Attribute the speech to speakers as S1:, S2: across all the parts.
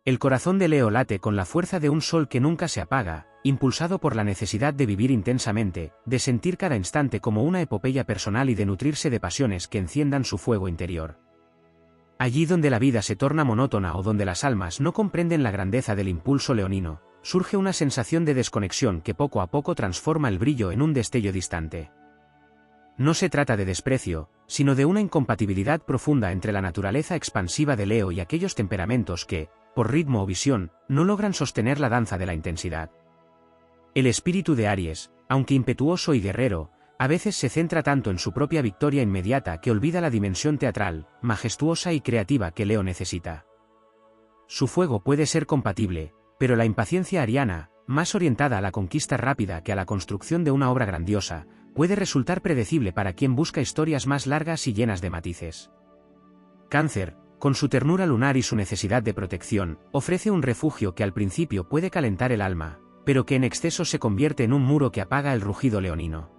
S1: El corazón de Leo late con la fuerza de un sol que nunca se apaga, impulsado por la necesidad de vivir intensamente, de sentir cada instante como una epopeya personal y de nutrirse de pasiones que enciendan su fuego interior. Allí donde la vida se torna monótona o donde las almas no comprenden la grandeza del impulso leonino, surge una sensación de desconexión que poco a poco transforma el brillo en un destello distante. No se trata de desprecio, sino de una incompatibilidad profunda entre la naturaleza expansiva de Leo y aquellos temperamentos que, por ritmo o visión, no logran sostener la danza de la intensidad. El espíritu de Aries, aunque impetuoso y guerrero, a veces se centra tanto en su propia victoria inmediata que olvida la dimensión teatral, majestuosa y creativa que Leo necesita. Su fuego puede ser compatible, pero la impaciencia ariana, más orientada a la conquista rápida que a la construcción de una obra grandiosa, puede resultar predecible para quien busca historias más largas y llenas de matices. Cáncer, con su ternura lunar y su necesidad de protección, ofrece un refugio que al principio puede calentar el alma, pero que en exceso se convierte en un muro que apaga el rugido leonino.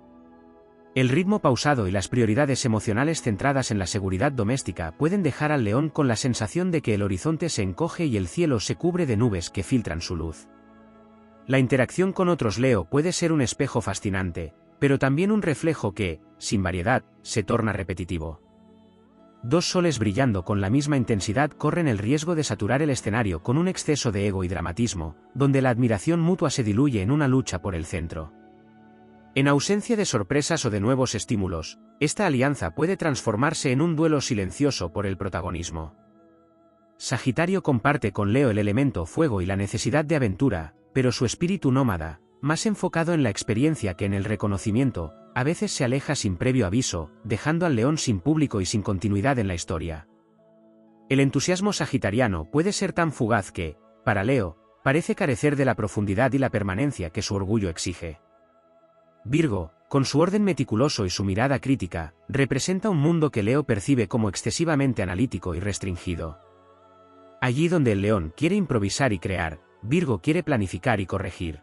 S1: El ritmo pausado y las prioridades emocionales centradas en la seguridad doméstica pueden dejar al león con la sensación de que el horizonte se encoge y el cielo se cubre de nubes que filtran su luz. La interacción con otros Leo puede ser un espejo fascinante, pero también un reflejo que, sin variedad, se torna repetitivo. Dos soles brillando con la misma intensidad corren el riesgo de saturar el escenario con un exceso de ego y dramatismo, donde la admiración mutua se diluye en una lucha por el centro. En ausencia de sorpresas o de nuevos estímulos, esta alianza puede transformarse en un duelo silencioso por el protagonismo. Sagitario comparte con Leo el elemento fuego y la necesidad de aventura, pero su espíritu nómada, más enfocado en la experiencia que en el reconocimiento, a veces se aleja sin previo aviso, dejando al león sin público y sin continuidad en la historia. El entusiasmo sagitariano puede ser tan fugaz que, para Leo, parece carecer de la profundidad y la permanencia que su orgullo exige. Virgo, con su orden meticuloso y su mirada crítica, representa un mundo que Leo percibe como excesivamente analítico y restringido. Allí donde el león quiere improvisar y crear, Virgo quiere planificar y corregir.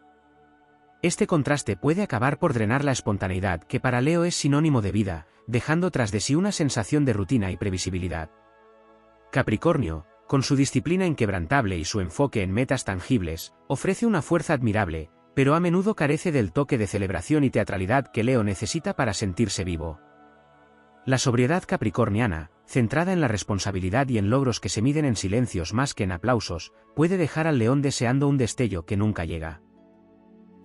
S1: Este contraste puede acabar por drenar la espontaneidad que para Leo es sinónimo de vida, dejando tras de sí una sensación de rutina y previsibilidad. Capricornio, con su disciplina inquebrantable y su enfoque en metas tangibles, ofrece una fuerza admirable, pero a menudo carece del toque de celebración y teatralidad que Leo necesita para sentirse vivo. La sobriedad capricorniana, centrada en la responsabilidad y en logros que se miden en silencios más que en aplausos, puede dejar al león deseando un destello que nunca llega.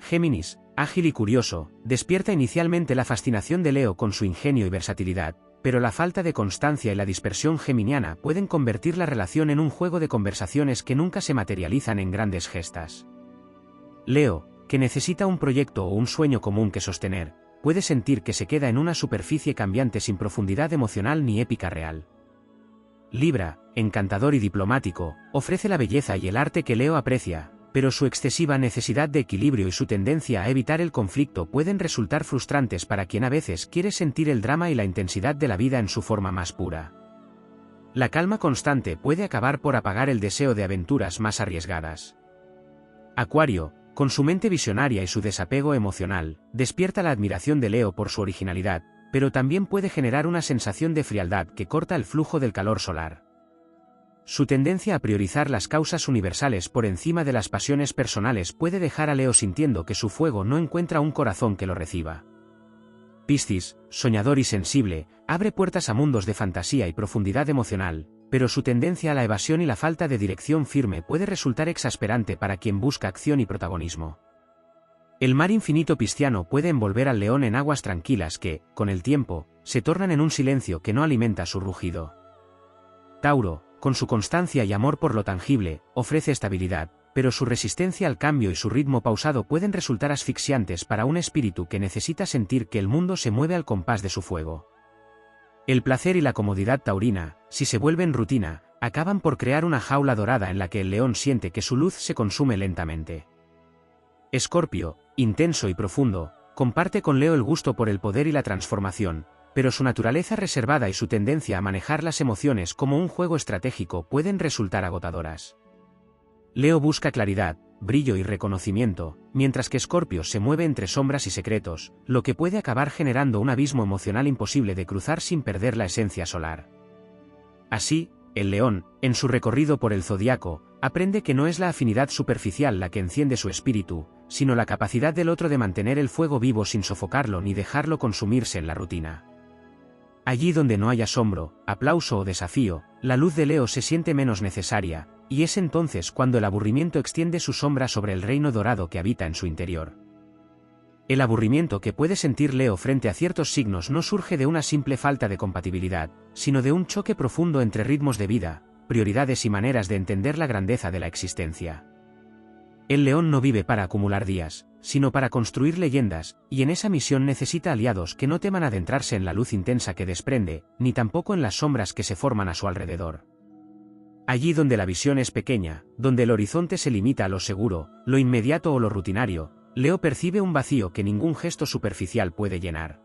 S1: Géminis, ágil y curioso, despierta inicialmente la fascinación de Leo con su ingenio y versatilidad, pero la falta de constancia y la dispersión geminiana pueden convertir la relación en un juego de conversaciones que nunca se materializan en grandes gestas. Leo, que necesita un proyecto o un sueño común que sostener, puede sentir que se queda en una superficie cambiante sin profundidad emocional ni épica real. Libra, encantador y diplomático, ofrece la belleza y el arte que Leo aprecia, pero su excesiva necesidad de equilibrio y su tendencia a evitar el conflicto pueden resultar frustrantes para quien a veces quiere sentir el drama y la intensidad de la vida en su forma más pura. La calma constante puede acabar por apagar el deseo de aventuras más arriesgadas. Acuario, con su mente visionaria y su desapego emocional, despierta la admiración de Leo por su originalidad, pero también puede generar una sensación de frialdad que corta el flujo del calor solar. Su tendencia a priorizar las causas universales por encima de las pasiones personales puede dejar a Leo sintiendo que su fuego no encuentra un corazón que lo reciba. Piscis, soñador y sensible, abre puertas a mundos de fantasía y profundidad emocional, pero su tendencia a la evasión y la falta de dirección firme puede resultar exasperante para quien busca acción y protagonismo. El mar infinito pisciano puede envolver al león en aguas tranquilas que, con el tiempo, se tornan en un silencio que no alimenta su rugido. Tauro, con su constancia y amor por lo tangible, ofrece estabilidad, pero su resistencia al cambio y su ritmo pausado pueden resultar asfixiantes para un espíritu que necesita sentir que el mundo se mueve al compás de su fuego. El placer y la comodidad taurina, si se vuelven rutina, acaban por crear una jaula dorada en la que el león siente que su luz se consume lentamente. Escorpio, intenso y profundo, comparte con Leo el gusto por el poder y la transformación, pero su naturaleza reservada y su tendencia a manejar las emociones como un juego estratégico pueden resultar agotadoras. Leo busca claridad, brillo y reconocimiento, mientras que Escorpio se mueve entre sombras y secretos, lo que puede acabar generando un abismo emocional imposible de cruzar sin perder la esencia solar. Así, el león, en su recorrido por el zodiaco, Aprende que no es la afinidad superficial la que enciende su espíritu, sino la capacidad del otro de mantener el fuego vivo sin sofocarlo ni dejarlo consumirse en la rutina. Allí donde no hay asombro, aplauso o desafío, la luz de Leo se siente menos necesaria, y es entonces cuando el aburrimiento extiende su sombra sobre el reino dorado que habita en su interior. El aburrimiento que puede sentir Leo frente a ciertos signos no surge de una simple falta de compatibilidad, sino de un choque profundo entre ritmos de vida, prioridades y maneras de entender la grandeza de la existencia. El león no vive para acumular días, sino para construir leyendas, y en esa misión necesita aliados que no teman adentrarse en la luz intensa que desprende, ni tampoco en las sombras que se forman a su alrededor. Allí donde la visión es pequeña, donde el horizonte se limita a lo seguro, lo inmediato o lo rutinario, Leo percibe un vacío que ningún gesto superficial puede llenar.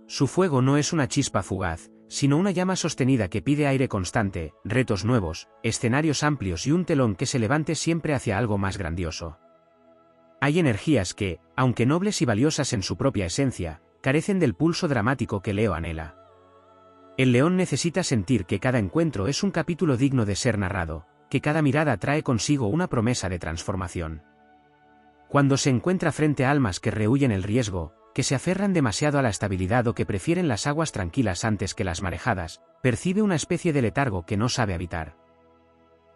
S1: Su fuego no es una chispa fugaz, sino una llama sostenida que pide aire constante, retos nuevos, escenarios amplios y un telón que se levante siempre hacia algo más grandioso. Hay energías que, aunque nobles y valiosas en su propia esencia, carecen del pulso dramático que Leo anhela. El león necesita sentir que cada encuentro es un capítulo digno de ser narrado, que cada mirada trae consigo una promesa de transformación. Cuando se encuentra frente a almas que rehúyen el riesgo, que se aferran demasiado a la estabilidad o que prefieren las aguas tranquilas antes que las marejadas, percibe una especie de letargo que no sabe habitar.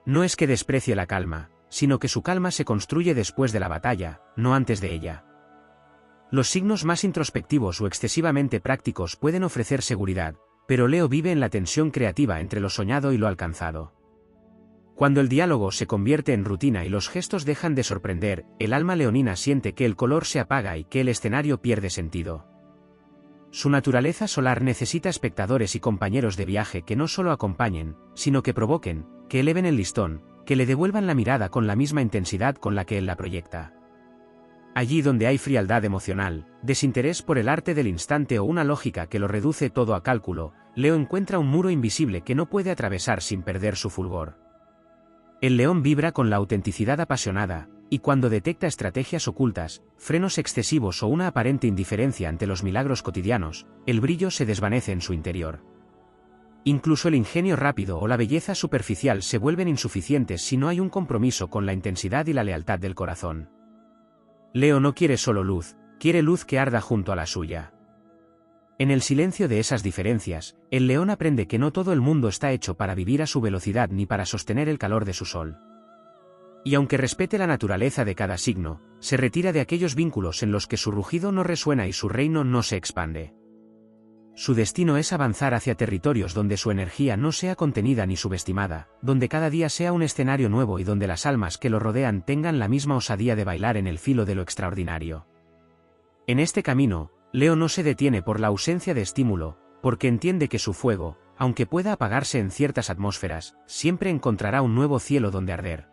S1: No es que desprecie la calma, sino que su calma se construye después de la batalla, no antes de ella. Los signos más introspectivos o excesivamente prácticos pueden ofrecer seguridad, pero Leo vive en la tensión creativa entre lo soñado y lo alcanzado. Cuando el diálogo se convierte en rutina y los gestos dejan de sorprender, el alma leonina siente que el color se apaga y que el escenario pierde sentido. Su naturaleza solar necesita espectadores y compañeros de viaje que no solo acompañen, sino que provoquen, que eleven el listón, que le devuelvan la mirada con la misma intensidad con la que él la proyecta. Allí donde hay frialdad emocional, desinterés por el arte del instante o una lógica que lo reduce todo a cálculo, Leo encuentra un muro invisible que no puede atravesar sin perder su fulgor. El león vibra con la autenticidad apasionada, y cuando detecta estrategias ocultas, frenos excesivos o una aparente indiferencia ante los milagros cotidianos, el brillo se desvanece en su interior. Incluso el ingenio rápido o la belleza superficial se vuelven insuficientes si no hay un compromiso con la intensidad y la lealtad del corazón. Leo no quiere solo luz, quiere luz que arda junto a la suya. En el silencio de esas diferencias, el león aprende que no todo el mundo está hecho para vivir a su velocidad ni para sostener el calor de su sol. Y aunque respete la naturaleza de cada signo, se retira de aquellos vínculos en los que su rugido no resuena y su reino no se expande. Su destino es avanzar hacia territorios donde su energía no sea contenida ni subestimada, donde cada día sea un escenario nuevo y donde las almas que lo rodean tengan la misma osadía de bailar en el filo de lo extraordinario. En este camino, Leo no se detiene por la ausencia de estímulo, porque entiende que su fuego, aunque pueda apagarse en ciertas atmósferas, siempre encontrará un nuevo cielo donde arder.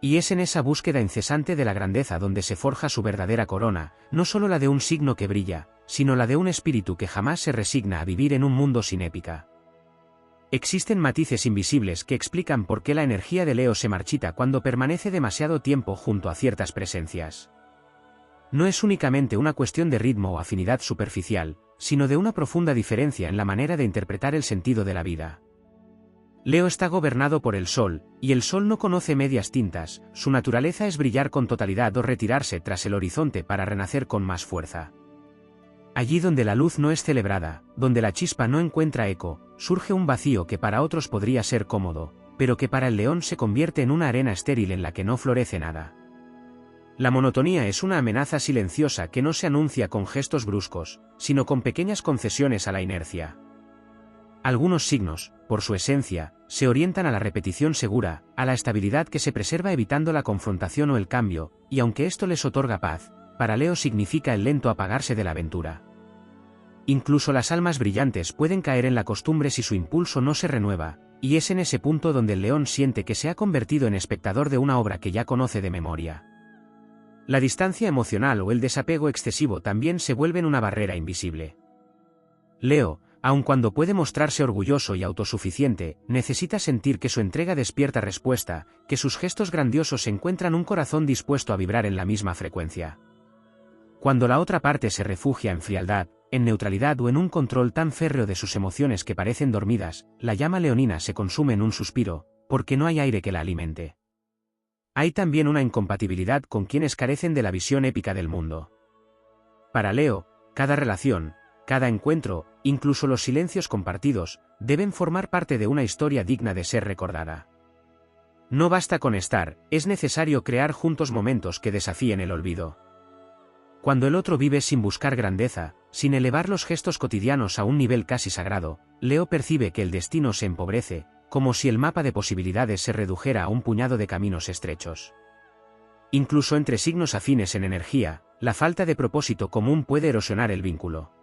S1: Y es en esa búsqueda incesante de la grandeza donde se forja su verdadera corona, no solo la de un signo que brilla, sino la de un espíritu que jamás se resigna a vivir en un mundo sin épica. Existen matices invisibles que explican por qué la energía de Leo se marchita cuando permanece demasiado tiempo junto a ciertas presencias. No es únicamente una cuestión de ritmo o afinidad superficial, sino de una profunda diferencia en la manera de interpretar el sentido de la vida. Leo está gobernado por el sol, y el sol no conoce medias tintas, su naturaleza es brillar con totalidad o retirarse tras el horizonte para renacer con más fuerza. Allí donde la luz no es celebrada, donde la chispa no encuentra eco, surge un vacío que para otros podría ser cómodo, pero que para el león se convierte en una arena estéril en la que no florece nada. La monotonía es una amenaza silenciosa que no se anuncia con gestos bruscos, sino con pequeñas concesiones a la inercia. Algunos signos, por su esencia, se orientan a la repetición segura, a la estabilidad que se preserva evitando la confrontación o el cambio, y aunque esto les otorga paz, para Leo significa el lento apagarse de la aventura. Incluso las almas brillantes pueden caer en la costumbre si su impulso no se renueva, y es en ese punto donde el león siente que se ha convertido en espectador de una obra que ya conoce de memoria. La distancia emocional o el desapego excesivo también se vuelven una barrera invisible. Leo, aun cuando puede mostrarse orgulloso y autosuficiente, necesita sentir que su entrega despierta respuesta, que sus gestos grandiosos encuentran un corazón dispuesto a vibrar en la misma frecuencia. Cuando la otra parte se refugia en frialdad, en neutralidad o en un control tan férreo de sus emociones que parecen dormidas, la llama leonina se consume en un suspiro, porque no hay aire que la alimente. Hay también una incompatibilidad con quienes carecen de la visión épica del mundo. Para Leo, cada relación, cada encuentro, incluso los silencios compartidos, deben formar parte de una historia digna de ser recordada. No basta con estar, es necesario crear juntos momentos que desafíen el olvido. Cuando el otro vive sin buscar grandeza, sin elevar los gestos cotidianos a un nivel casi sagrado, Leo percibe que el destino se empobrece, como si el mapa de posibilidades se redujera a un puñado de caminos estrechos. Incluso entre signos afines en energía, la falta de propósito común puede erosionar el vínculo.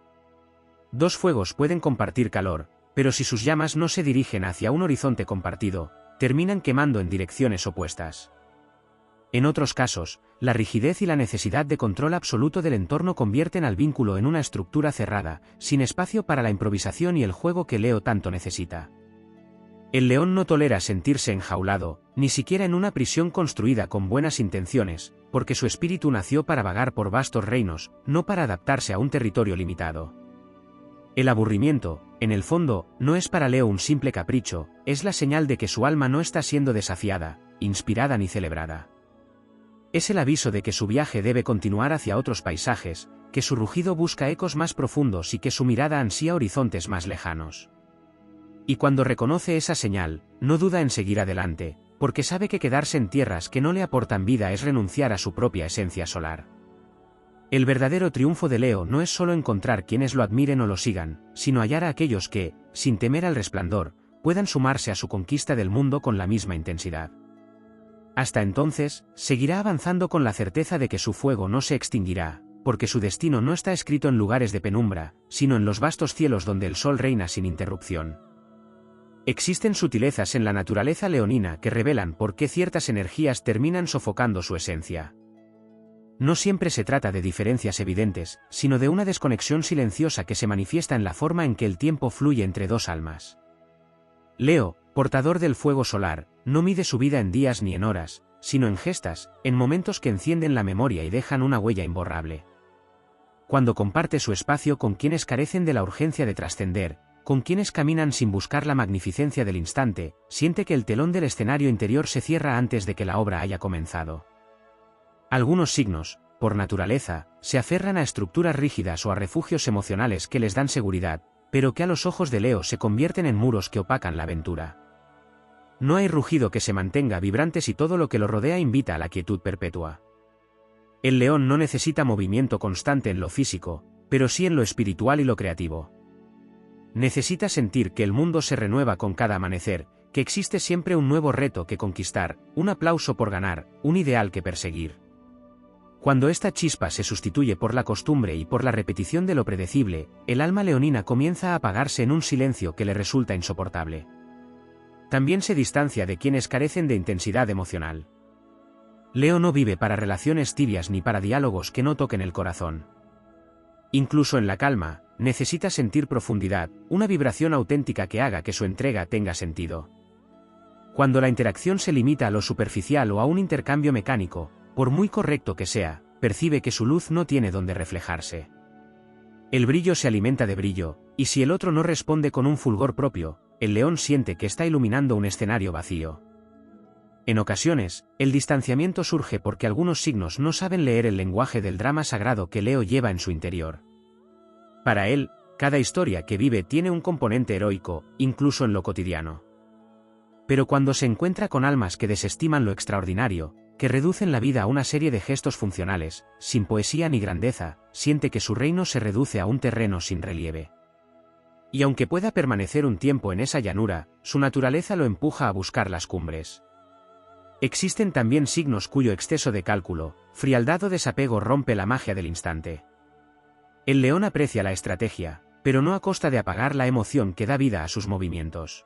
S1: Dos fuegos pueden compartir calor, pero si sus llamas no se dirigen hacia un horizonte compartido, terminan quemando en direcciones opuestas. En otros casos, la rigidez y la necesidad de control absoluto del entorno convierten al vínculo en una estructura cerrada, sin espacio para la improvisación y el juego que Leo tanto necesita. El león no tolera sentirse enjaulado, ni siquiera en una prisión construida con buenas intenciones, porque su espíritu nació para vagar por vastos reinos, no para adaptarse a un territorio limitado. El aburrimiento, en el fondo, no es para Leo un simple capricho, es la señal de que su alma no está siendo desafiada, inspirada ni celebrada. Es el aviso de que su viaje debe continuar hacia otros paisajes, que su rugido busca ecos más profundos y que su mirada ansía horizontes más lejanos. Y cuando reconoce esa señal, no duda en seguir adelante, porque sabe que quedarse en tierras que no le aportan vida es renunciar a su propia esencia solar. El verdadero triunfo de Leo no es solo encontrar quienes lo admiren o lo sigan, sino hallar a aquellos que, sin temer al resplandor, puedan sumarse a su conquista del mundo con la misma intensidad. Hasta entonces, seguirá avanzando con la certeza de que su fuego no se extinguirá, porque su destino no está escrito en lugares de penumbra, sino en los vastos cielos donde el sol reina sin interrupción. Existen sutilezas en la naturaleza leonina que revelan por qué ciertas energías terminan sofocando su esencia. No siempre se trata de diferencias evidentes, sino de una desconexión silenciosa que se manifiesta en la forma en que el tiempo fluye entre dos almas. Leo, portador del fuego solar, no mide su vida en días ni en horas, sino en gestas, en momentos que encienden la memoria y dejan una huella imborrable. Cuando comparte su espacio con quienes carecen de la urgencia de trascender, con quienes caminan sin buscar la magnificencia del instante, siente que el telón del escenario interior se cierra antes de que la obra haya comenzado. Algunos signos, por naturaleza, se aferran a estructuras rígidas o a refugios emocionales que les dan seguridad, pero que a los ojos de Leo se convierten en muros que opacan la aventura. No hay rugido que se mantenga vibrante si todo lo que lo rodea invita a la quietud perpetua. El león no necesita movimiento constante en lo físico, pero sí en lo espiritual y lo creativo. Necesita sentir que el mundo se renueva con cada amanecer, que existe siempre un nuevo reto que conquistar, un aplauso por ganar, un ideal que perseguir. Cuando esta chispa se sustituye por la costumbre y por la repetición de lo predecible, el alma leonina comienza a apagarse en un silencio que le resulta insoportable. También se distancia de quienes carecen de intensidad emocional. Leo no vive para relaciones tibias ni para diálogos que no toquen el corazón. Incluso en la calma, necesita sentir profundidad, una vibración auténtica que haga que su entrega tenga sentido. Cuando la interacción se limita a lo superficial o a un intercambio mecánico, por muy correcto que sea, percibe que su luz no tiene donde reflejarse. El brillo se alimenta de brillo, y si el otro no responde con un fulgor propio, el león siente que está iluminando un escenario vacío. En ocasiones, el distanciamiento surge porque algunos signos no saben leer el lenguaje del drama sagrado que Leo lleva en su interior. Para él, cada historia que vive tiene un componente heroico, incluso en lo cotidiano. Pero cuando se encuentra con almas que desestiman lo extraordinario, que reducen la vida a una serie de gestos funcionales, sin poesía ni grandeza, siente que su reino se reduce a un terreno sin relieve. Y aunque pueda permanecer un tiempo en esa llanura, su naturaleza lo empuja a buscar las cumbres. Existen también signos cuyo exceso de cálculo, frialdad o desapego rompe la magia del instante. El león aprecia la estrategia, pero no a costa de apagar la emoción que da vida a sus movimientos.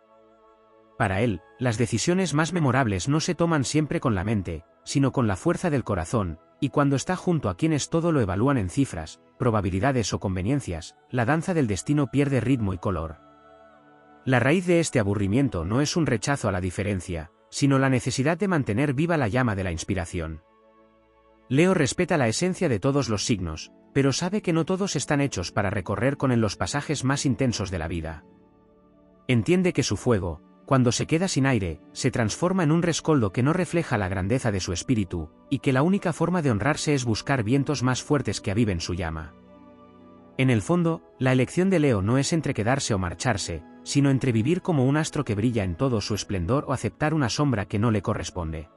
S1: Para él, las decisiones más memorables no se toman siempre con la mente, sino con la fuerza del corazón, y cuando está junto a quienes todo lo evalúan en cifras, probabilidades o conveniencias, la danza del destino pierde ritmo y color. La raíz de este aburrimiento no es un rechazo a la diferencia, sino la necesidad de mantener viva la llama de la inspiración. Leo respeta la esencia de todos los signos, pero sabe que no todos están hechos para recorrer con él los pasajes más intensos de la vida. Entiende que su fuego, cuando se queda sin aire, se transforma en un rescoldo que no refleja la grandeza de su espíritu, y que la única forma de honrarse es buscar vientos más fuertes que aviven su llama. En el fondo, la elección de Leo no es entre quedarse o marcharse, sino entre vivir como un astro que brilla en todo su esplendor o aceptar una sombra que no le corresponde.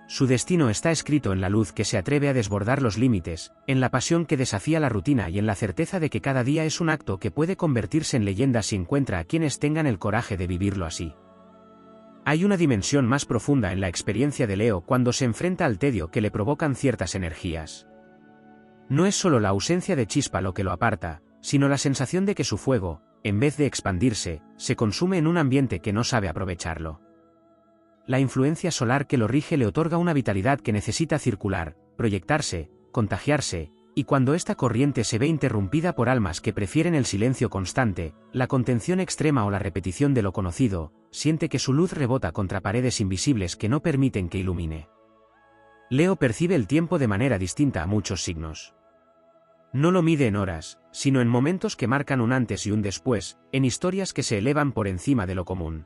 S1: Su destino está escrito en la luz que se atreve a desbordar los límites, en la pasión que desafía la rutina y en la certeza de que cada día es un acto que puede convertirse en leyenda si encuentra a quienes tengan el coraje de vivirlo así. Hay una dimensión más profunda en la experiencia de Leo cuando se enfrenta al tedio que le provocan ciertas energías. No es solo la ausencia de chispa lo que lo aparta, sino la sensación de que su fuego, en vez de expandirse, se consume en un ambiente que no sabe aprovecharlo. La influencia solar que lo rige le otorga una vitalidad que necesita circular, proyectarse, contagiarse, y cuando esta corriente se ve interrumpida por almas que prefieren el silencio constante, la contención extrema o la repetición de lo conocido, siente que su luz rebota contra paredes invisibles que no permiten que ilumine. Leo percibe el tiempo de manera distinta a muchos signos. No lo mide en horas, sino en momentos que marcan un antes y un después, en historias que se elevan por encima de lo común.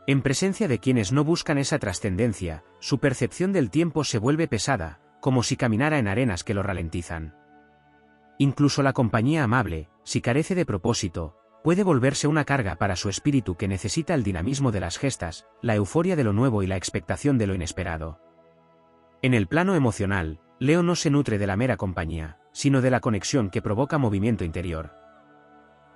S1: En presencia de quienes no buscan esa trascendencia, su percepción del tiempo se vuelve pesada, como si caminara en arenas que lo ralentizan. Incluso la compañía amable, si carece de propósito, puede volverse una carga para su espíritu que necesita el dinamismo de las gestas, la euforia de lo nuevo y la expectación de lo inesperado. En el plano emocional, Leo no se nutre de la mera compañía, sino de la conexión que provoca movimiento interior.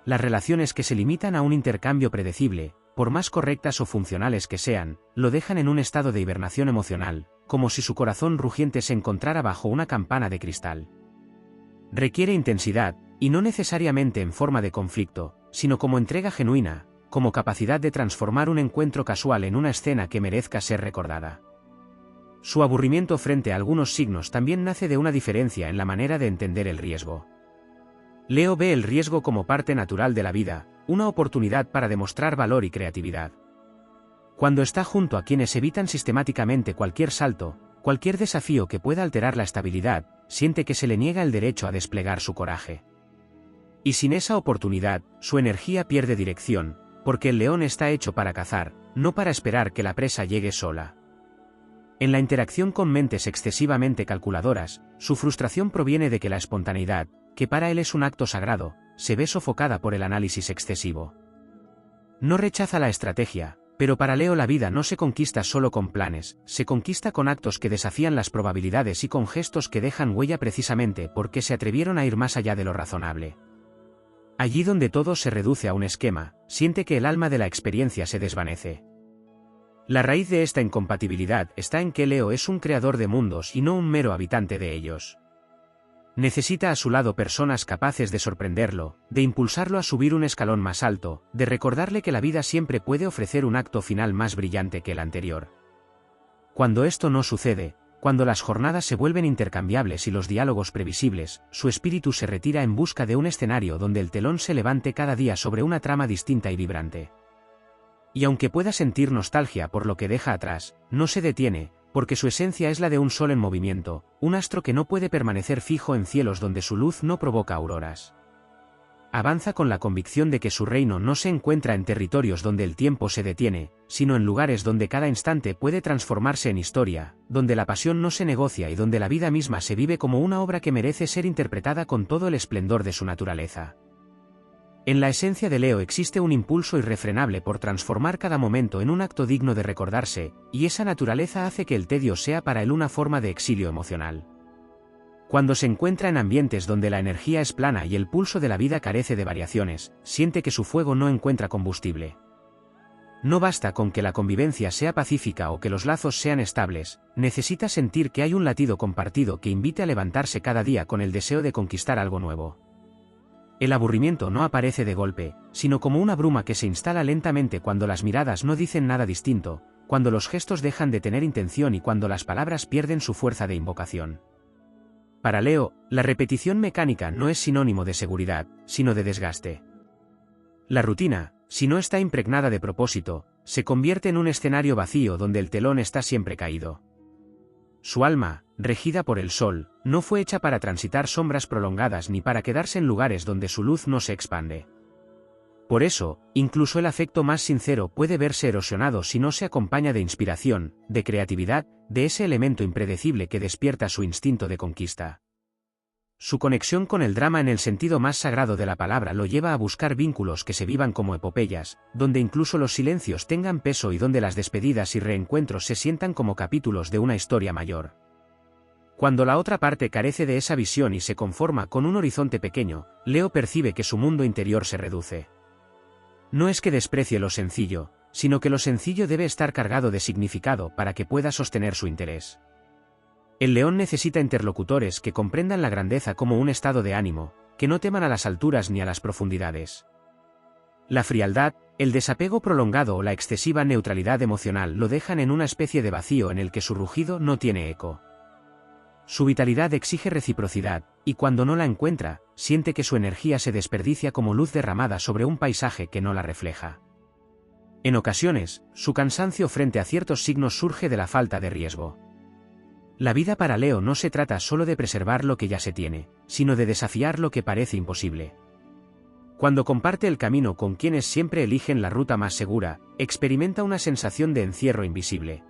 S1: Las relaciones que se limitan a un intercambio predecible, por más correctas o funcionales que sean, lo dejan en un estado de hibernación emocional, como si su corazón rugiente se encontrara bajo una campana de cristal. Requiere intensidad, y no necesariamente en forma de conflicto, sino como entrega genuina, como capacidad de transformar un encuentro casual en una escena que merezca ser recordada. Su aburrimiento frente a algunos signos también nace de una diferencia en la manera de entender el riesgo. Leo ve el riesgo como parte natural de la vida, una oportunidad para demostrar valor y creatividad. Cuando está junto a quienes evitan sistemáticamente cualquier salto, cualquier desafío que pueda alterar la estabilidad, siente que se le niega el derecho a desplegar su coraje. Y sin esa oportunidad, su energía pierde dirección, porque el león está hecho para cazar, no para esperar que la presa llegue sola. En la interacción con mentes excesivamente calculadoras, su frustración proviene de que la espontaneidad, que para él es un acto sagrado, se ve sofocada por el análisis excesivo. No rechaza la estrategia, pero para Leo la vida no se conquista solo con planes, se conquista con actos que desafían las probabilidades y con gestos que dejan huella precisamente porque se atrevieron a ir más allá de lo razonable. Allí donde todo se reduce a un esquema, siente que el alma de la experiencia se desvanece. La raíz de esta incompatibilidad está en que Leo es un creador de mundos y no un mero habitante de ellos. Necesita a su lado personas capaces de sorprenderlo, de impulsarlo a subir un escalón más alto, de recordarle que la vida siempre puede ofrecer un acto final más brillante que el anterior. Cuando esto no sucede, cuando las jornadas se vuelven intercambiables y los diálogos previsibles, su espíritu se retira en busca de un escenario donde el telón se levante cada día sobre una trama distinta y vibrante. Y aunque pueda sentir nostalgia por lo que deja atrás, no se detiene, porque su esencia es la de un sol en movimiento, un astro que no puede permanecer fijo en cielos donde su luz no provoca auroras. Avanza con la convicción de que su reino no se encuentra en territorios donde el tiempo se detiene, sino en lugares donde cada instante puede transformarse en historia, donde la pasión no se negocia y donde la vida misma se vive como una obra que merece ser interpretada con todo el esplendor de su naturaleza. En la esencia de Leo existe un impulso irrefrenable por transformar cada momento en un acto digno de recordarse, y esa naturaleza hace que el tedio sea para él una forma de exilio emocional. Cuando se encuentra en ambientes donde la energía es plana y el pulso de la vida carece de variaciones, siente que su fuego no encuentra combustible. No basta con que la convivencia sea pacífica o que los lazos sean estables, necesita sentir que hay un latido compartido que invite a levantarse cada día con el deseo de conquistar algo nuevo. El aburrimiento no aparece de golpe, sino como una bruma que se instala lentamente cuando las miradas no dicen nada distinto, cuando los gestos dejan de tener intención y cuando las palabras pierden su fuerza de invocación. Para Leo, la repetición mecánica no es sinónimo de seguridad, sino de desgaste. La rutina, si no está impregnada de propósito, se convierte en un escenario vacío donde el telón está siempre caído. Su alma, regida por el sol, no fue hecha para transitar sombras prolongadas ni para quedarse en lugares donde su luz no se expande. Por eso, incluso el afecto más sincero puede verse erosionado si no se acompaña de inspiración, de creatividad, de ese elemento impredecible que despierta su instinto de conquista. Su conexión con el drama en el sentido más sagrado de la palabra lo lleva a buscar vínculos que se vivan como epopeyas, donde incluso los silencios tengan peso y donde las despedidas y reencuentros se sientan como capítulos de una historia mayor. Cuando la otra parte carece de esa visión y se conforma con un horizonte pequeño, Leo percibe que su mundo interior se reduce. No es que desprecie lo sencillo, sino que lo sencillo debe estar cargado de significado para que pueda sostener su interés. El león necesita interlocutores que comprendan la grandeza como un estado de ánimo, que no teman a las alturas ni a las profundidades. La frialdad, el desapego prolongado o la excesiva neutralidad emocional lo dejan en una especie de vacío en el que su rugido no tiene eco. Su vitalidad exige reciprocidad, y cuando no la encuentra, siente que su energía se desperdicia como luz derramada sobre un paisaje que no la refleja. En ocasiones, su cansancio frente a ciertos signos surge de la falta de riesgo. La vida para Leo no se trata solo de preservar lo que ya se tiene, sino de desafiar lo que parece imposible. Cuando comparte el camino con quienes siempre eligen la ruta más segura, experimenta una sensación de encierro invisible.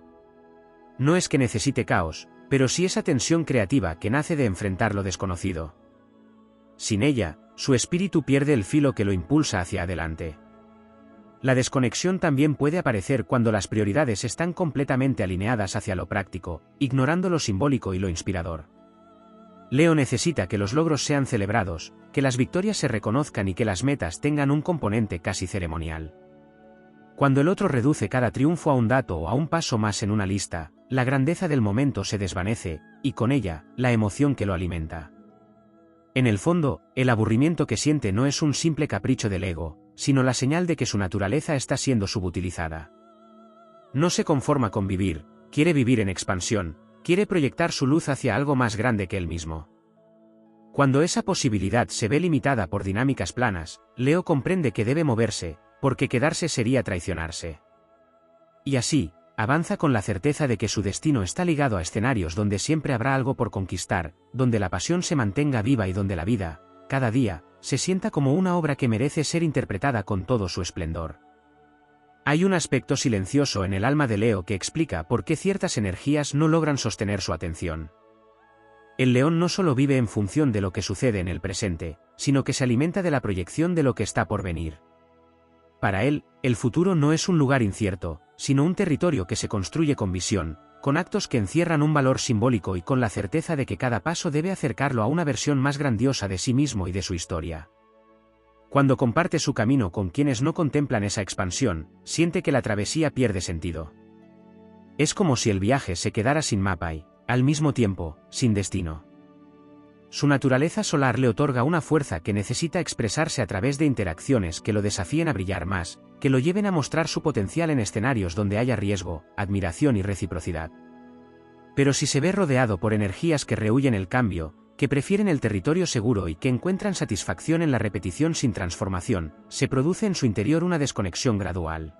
S1: No es que necesite caos, pero sí esa tensión creativa que nace de enfrentar lo desconocido. Sin ella, su espíritu pierde el filo que lo impulsa hacia adelante. La desconexión también puede aparecer cuando las prioridades están completamente alineadas hacia lo práctico, ignorando lo simbólico y lo inspirador. Leo necesita que los logros sean celebrados, que las victorias se reconozcan y que las metas tengan un componente casi ceremonial. Cuando el otro reduce cada triunfo a un dato o a un paso más en una lista, la grandeza del momento se desvanece, y con ella, la emoción que lo alimenta. En el fondo, el aburrimiento que siente no es un simple capricho del ego, sino la señal de que su naturaleza está siendo subutilizada. No se conforma con vivir, quiere vivir en expansión, quiere proyectar su luz hacia algo más grande que él mismo. Cuando esa posibilidad se ve limitada por dinámicas planas, Leo comprende que debe moverse, porque quedarse sería traicionarse. Y así, avanza con la certeza de que su destino está ligado a escenarios donde siempre habrá algo por conquistar, donde la pasión se mantenga viva y donde la vida, cada día, se sienta como una obra que merece ser interpretada con todo su esplendor. Hay un aspecto silencioso en el alma de Leo que explica por qué ciertas energías no logran sostener su atención. El león no solo vive en función de lo que sucede en el presente, sino que se alimenta de la proyección de lo que está por venir. Para él, el futuro no es un lugar incierto, sino un territorio que se construye con visión, con actos que encierran un valor simbólico y con la certeza de que cada paso debe acercarlo a una versión más grandiosa de sí mismo y de su historia. Cuando comparte su camino con quienes no contemplan esa expansión, siente que la travesía pierde sentido. Es como si el viaje se quedara sin mapa y, al mismo tiempo, sin destino. Su naturaleza solar le otorga una fuerza que necesita expresarse a través de interacciones que lo desafíen a brillar más, que lo lleven a mostrar su potencial en escenarios donde haya riesgo, admiración y reciprocidad. Pero si se ve rodeado por energías que rehúyen el cambio, que prefieren el territorio seguro y que encuentran satisfacción en la repetición sin transformación, se produce en su interior una desconexión gradual.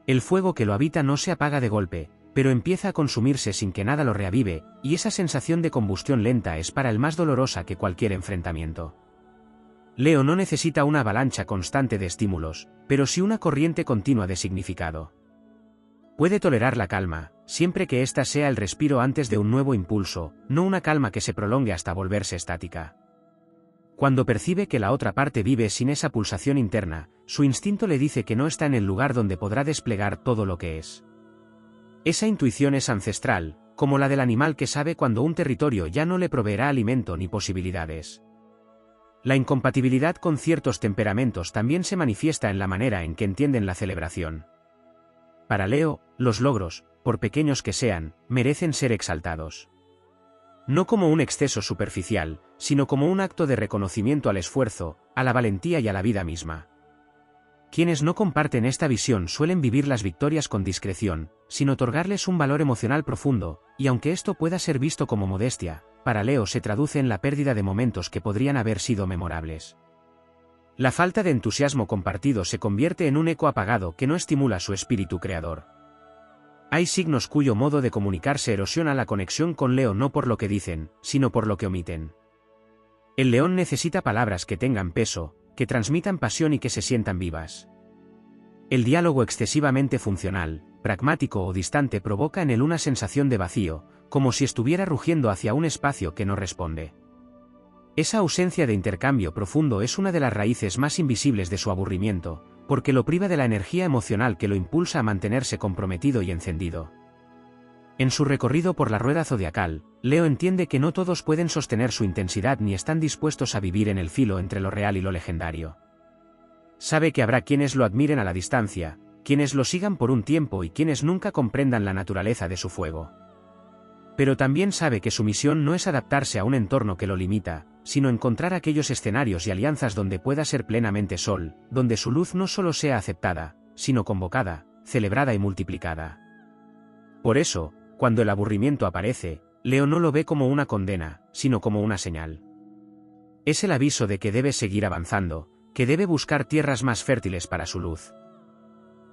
S1: El fuego que lo habita no se apaga de golpe, pero empieza a consumirse sin que nada lo reavive, y esa sensación de combustión lenta es para él más dolorosa que cualquier enfrentamiento. Leo no necesita una avalancha constante de estímulos, pero sí una corriente continua de significado. Puede tolerar la calma, siempre que ésta sea el respiro antes de un nuevo impulso, no una calma que se prolongue hasta volverse estática. Cuando percibe que la otra parte vive sin esa pulsación interna, su instinto le dice que no está en el lugar donde podrá desplegar todo lo que es. Esa intuición es ancestral, como la del animal que sabe cuando un territorio ya no le proveerá alimento ni posibilidades. La incompatibilidad con ciertos temperamentos también se manifiesta en la manera en que entienden la celebración. Para Leo, los logros, por pequeños que sean, merecen ser exaltados. No como un exceso superficial, sino como un acto de reconocimiento al esfuerzo, a la valentía y a la vida misma. Quienes no comparten esta visión suelen vivir las victorias con discreción, sin otorgarles un valor emocional profundo, y aunque esto pueda ser visto como modestia, para Leo se traduce en la pérdida de momentos que podrían haber sido memorables. La falta de entusiasmo compartido se convierte en un eco apagado que no estimula su espíritu creador. Hay signos cuyo modo de comunicarse erosiona la conexión con Leo no por lo que dicen, sino por lo que omiten. El león necesita palabras que tengan peso, que transmitan pasión y que se sientan vivas. El diálogo excesivamente funcional, pragmático o distante provoca en él una sensación de vacío, como si estuviera rugiendo hacia un espacio que no responde. Esa ausencia de intercambio profundo es una de las raíces más invisibles de su aburrimiento, porque lo priva de la energía emocional que lo impulsa a mantenerse comprometido y encendido. En su recorrido por la rueda zodiacal, Leo entiende que no todos pueden sostener su intensidad ni están dispuestos a vivir en el filo entre lo real y lo legendario. Sabe que habrá quienes lo admiren a la distancia, quienes lo sigan por un tiempo y quienes nunca comprendan la naturaleza de su fuego. Pero también sabe que su misión no es adaptarse a un entorno que lo limita, sino encontrar aquellos escenarios y alianzas donde pueda ser plenamente sol, donde su luz no solo sea aceptada, sino convocada, celebrada y multiplicada. Por eso, cuando el aburrimiento aparece, Leo no lo ve como una condena, sino como una señal. Es el aviso de que debe seguir avanzando, que debe buscar tierras más fértiles para su luz.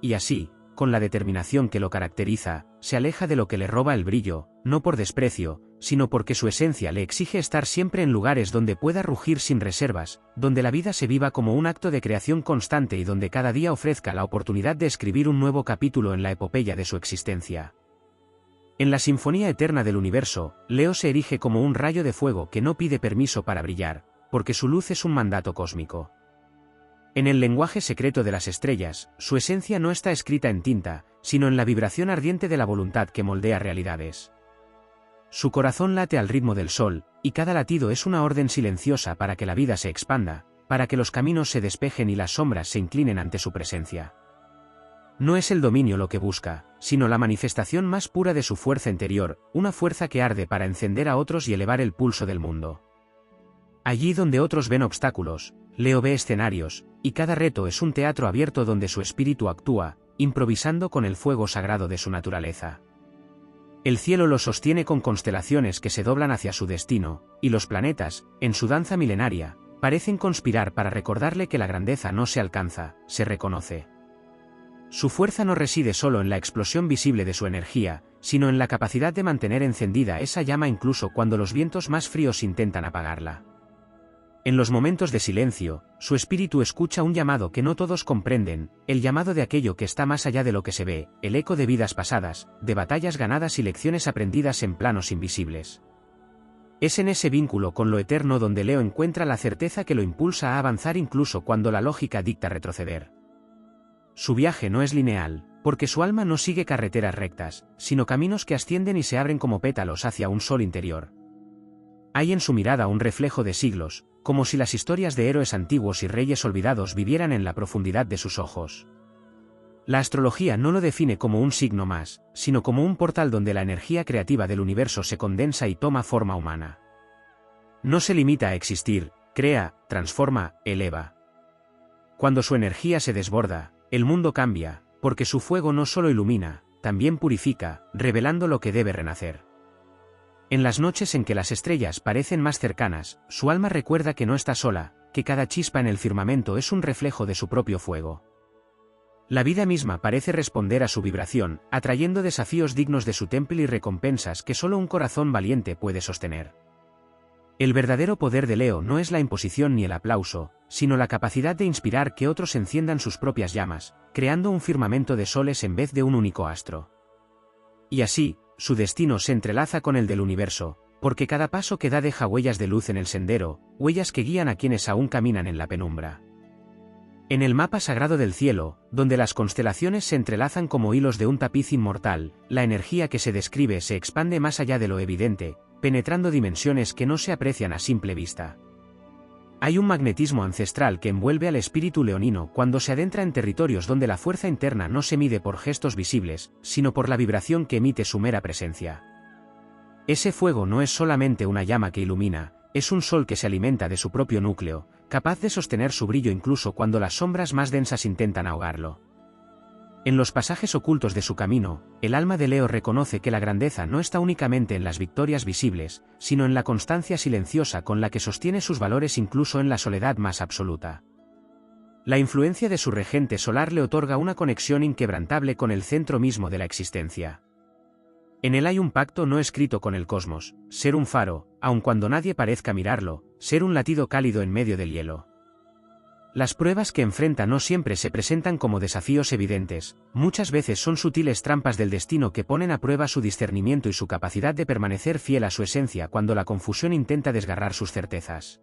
S1: Y así, con la determinación que lo caracteriza, se aleja de lo que le roba el brillo, no por desprecio, sino porque su esencia le exige estar siempre en lugares donde pueda rugir sin reservas, donde la vida se viva como un acto de creación constante y donde cada día ofrezca la oportunidad de escribir un nuevo capítulo en la epopeya de su existencia. En la sinfonía eterna del universo, Leo se erige como un rayo de fuego que no pide permiso para brillar, porque su luz es un mandato cósmico. En el lenguaje secreto de las estrellas, su esencia no está escrita en tinta, sino en la vibración ardiente de la voluntad que moldea realidades. Su corazón late al ritmo del sol, y cada latido es una orden silenciosa para que la vida se expanda, para que los caminos se despejen y las sombras se inclinen ante su presencia. No es el dominio lo que busca, sino la manifestación más pura de su fuerza interior, una fuerza que arde para encender a otros y elevar el pulso del mundo. Allí donde otros ven obstáculos, Leo ve escenarios, y cada reto es un teatro abierto donde su espíritu actúa, improvisando con el fuego sagrado de su naturaleza. El cielo lo sostiene con constelaciones que se doblan hacia su destino, y los planetas, en su danza milenaria, parecen conspirar para recordarle que la grandeza no se alcanza, se reconoce. Su fuerza no reside solo en la explosión visible de su energía, sino en la capacidad de mantener encendida esa llama incluso cuando los vientos más fríos intentan apagarla. En los momentos de silencio, su espíritu escucha un llamado que no todos comprenden, el llamado de aquello que está más allá de lo que se ve, el eco de vidas pasadas, de batallas ganadas y lecciones aprendidas en planos invisibles. Es en ese vínculo con lo eterno donde Leo encuentra la certeza que lo impulsa a avanzar incluso cuando la lógica dicta retroceder. Su viaje no es lineal, porque su alma no sigue carreteras rectas, sino caminos que ascienden y se abren como pétalos hacia un sol interior. Hay en su mirada un reflejo de siglos, como si las historias de héroes antiguos y reyes olvidados vivieran en la profundidad de sus ojos. La astrología no lo define como un signo más, sino como un portal donde la energía creativa del universo se condensa y toma forma humana. No se limita a existir, crea, transforma, eleva. Cuando su energía se desborda, el mundo cambia, porque su fuego no solo ilumina, también purifica, revelando lo que debe renacer. En las noches en que las estrellas parecen más cercanas, su alma recuerda que no está sola, que cada chispa en el firmamento es un reflejo de su propio fuego. La vida misma parece responder a su vibración, atrayendo desafíos dignos de su temple y recompensas que solo un corazón valiente puede sostener. El verdadero poder de Leo no es la imposición ni el aplauso, sino la capacidad de inspirar que otros enciendan sus propias llamas, creando un firmamento de soles en vez de un único astro. Y así, su destino se entrelaza con el del universo, porque cada paso que da deja huellas de luz en el sendero, huellas que guían a quienes aún caminan en la penumbra. En el mapa sagrado del cielo, donde las constelaciones se entrelazan como hilos de un tapiz inmortal, la energía que se describe se expande más allá de lo evidente, penetrando dimensiones que no se aprecian a simple vista. Hay un magnetismo ancestral que envuelve al espíritu leonino cuando se adentra en territorios donde la fuerza interna no se mide por gestos visibles, sino por la vibración que emite su mera presencia. Ese fuego no es solamente una llama que ilumina, es un sol que se alimenta de su propio núcleo, capaz de sostener su brillo incluso cuando las sombras más densas intentan ahogarlo. En los pasajes ocultos de su camino, el alma de Leo reconoce que la grandeza no está únicamente en las victorias visibles, sino en la constancia silenciosa con la que sostiene sus valores incluso en la soledad más absoluta. La influencia de su regente solar le otorga una conexión inquebrantable con el centro mismo de la existencia. En él hay un pacto no escrito con el cosmos, ser un faro, aun cuando nadie parezca mirarlo, ser un latido cálido en medio del hielo. Las pruebas que enfrenta no siempre se presentan como desafíos evidentes, muchas veces son sutiles trampas del destino que ponen a prueba su discernimiento y su capacidad de permanecer fiel a su esencia cuando la confusión intenta desgarrar sus certezas.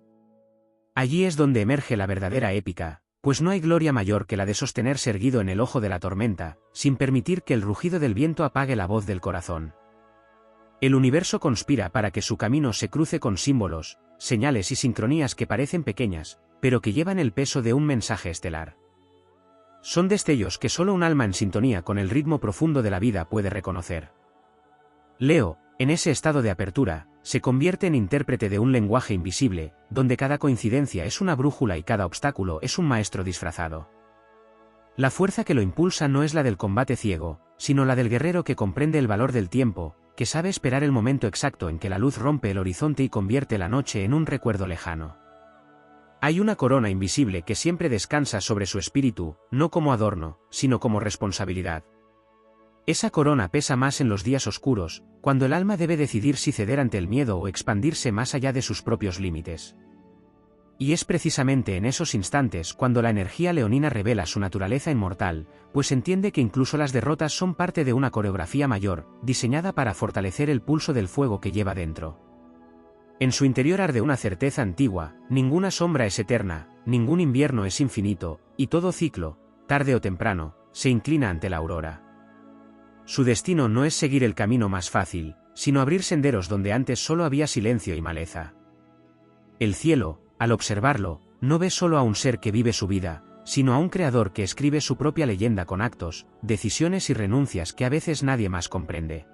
S1: Allí es donde emerge la verdadera épica, pues no hay gloria mayor que la de sostenerse erguido en el ojo de la tormenta, sin permitir que el rugido del viento apague la voz del corazón. El universo conspira para que su camino se cruce con símbolos, señales y sincronías que parecen pequeñas, pero que llevan el peso de un mensaje estelar. Son destellos que solo un alma en sintonía con el ritmo profundo de la vida puede reconocer. Leo, en ese estado de apertura, se convierte en intérprete de un lenguaje invisible, donde cada coincidencia es una brújula y cada obstáculo es un maestro disfrazado. La fuerza que lo impulsa no es la del combate ciego, sino la del guerrero que comprende el valor del tiempo, que sabe esperar el momento exacto en que la luz rompe el horizonte y convierte la noche en un recuerdo lejano. Hay una corona invisible que siempre descansa sobre su espíritu, no como adorno, sino como responsabilidad. Esa corona pesa más en los días oscuros, cuando el alma debe decidir si ceder ante el miedo o expandirse más allá de sus propios límites. Y es precisamente en esos instantes cuando la energía leonina revela su naturaleza inmortal, pues entiende que incluso las derrotas son parte de una coreografía mayor, diseñada para fortalecer el pulso del fuego que lleva dentro. En su interior arde una certeza antigua: ninguna sombra es eterna, ningún invierno es infinito, y todo ciclo, tarde o temprano, se inclina ante la aurora. Su destino no es seguir el camino más fácil, sino abrir senderos donde antes solo había silencio y maleza. El cielo, al observarlo, no ve solo a un ser que vive su vida, sino a un creador que escribe su propia leyenda con actos, decisiones y renuncias que a veces nadie más comprende.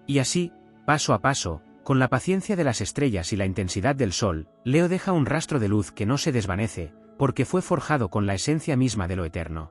S1: Y así, paso a paso, con la paciencia de las estrellas y la intensidad del sol, Leo deja un rastro de luz que no se desvanece, porque fue forjado con la esencia misma de lo eterno.